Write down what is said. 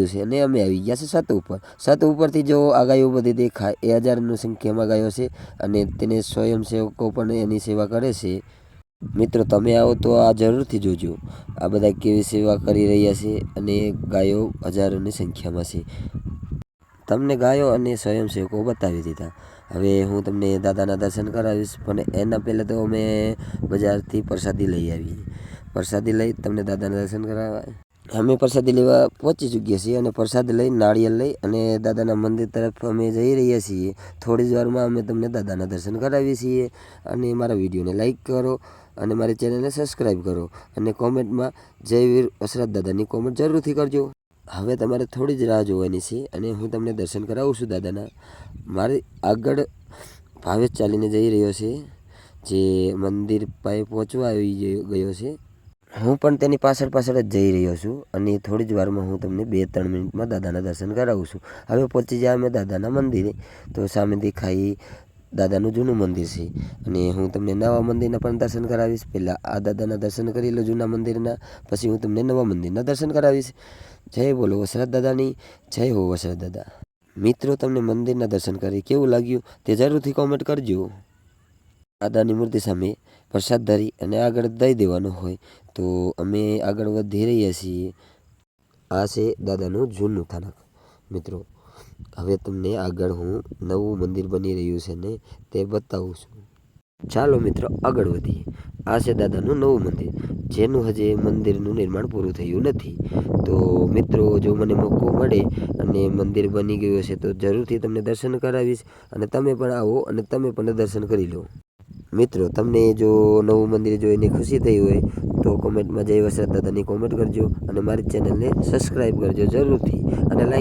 છે અને અમે આવી ગયા છે છત ઉપર. છત ઉપરથી જો આ ગાયો બધી દેખાય એ હજારોની સંખ્યામાં ગાયો છે અને તેને સ્વયંસેવકો પણ એની સેવા કરે છે. મિત્રો તમે આવો તો આ જરૂરથી જોજો. આ બધા કેવી સેવા કરી રહ્યા છે અને ગાયો હજારોની સંખ્યામાં છે. તમને ગાયો અને સ્વયંસેવકો બતાવી દીધા. હવે હું તમને દાદાના દર્શન કરાવીશ, પણ એના પહેલાં તો અમે બજારથી પ્રસાદી લઈ આવીએ. પ્રસાદી લઈ તમને દાદાના દર્શન કરાવવા અમે પ્રસાદી લેવા પહોંચી ચૂક્યા છીએ અને પ્રસાદ લઈ નાળિયેર લઈ અને દાદાના મંદિર તરફ અમે જઈ રહ્યા છીએ. થોડી જ વારમાં અમે તમને દાદાના દર્શન કરાવીએ છીએ. અને મારા વિડીયોને લાઈક કરો અને મારી ચેનલને સબસ્ક્રાઈબ કરો અને કોમેન્ટમાં જય વીર વસરાજ દાદાની કોમેન્ટ જરૂરથી કરજો. હવે તમારે થોડી જ રાહ જોવાની છે અને હું તમને દર્શન કરાવું છું દાદાના. મારી આગળ ભાવેશ ચાલીને જઈ રહ્યો છે, જે મંદિર પાસે પહોંચવા આવી ગયો છે. હું પણ તેની પાછળ જ જઈ રહ્યો છું અને થોડી જ વારમાં હું તમને 2-3 મિનિટમાં દાદાના દર્શન કરાવું છું. હવે પહોંચી જાય અમે દાદાના મંદિરે, તો સામે દેખાઈ દાદાનું જૂનું મંદિર છે અને હું તમને નવા મંદિરના પણ દર્શન કરાવીશ. પહેલાં આ દાદાના દર્શન કરી લો જૂના મંદિરના, પછી હું તમને નવા મંદિરના દર્શન કરાવીશ. જય બોલો વસરાજ દાદાની, જય હો વસરાજ દાદા. મિત્રો તમને મંદિરના દર્શન કરી કેવું લાગ્યું તે જરૂરથી કોમેન્ટ કરજો. દાદાની મૂર્તિ સામે પ્રસાદ ધરી અને આગળ દઈ દેવાનો હોય તો અમે આગળ વધી રહ્યા છીએ. આ છે દાદાનું જૂનું થાનક. મિત્રો હવે તમને આગળ હું નવું મંદિર બની રહ્યું છે ને તે બતાવું છું. ચાલો મિત્રો આગળ વધીએ. આ છે દાદાનું નવું મંદિર, જેનું હજી મંદિરનું નિર્માણ પૂરું થયું નથી. તો મિત્રો જો મને મોકો મળે અને મંદિર બની ગયું હશે તો જરૂરથી તમને દર્શન કરાવીશ અને તમે પણ આવો અને તમે પણ દર્શન કરી લો. મિત્રો તમને જો નવું મંદિર જોઈને ખુશી થઈ હોય તો કોમેન્ટમાં જય વસરાજ દાદાની કોમેન્ટ કરજો અને મારી ચેનલને સબસ્ક્રાઈબ કરજો જરૂરથી અને લાઈક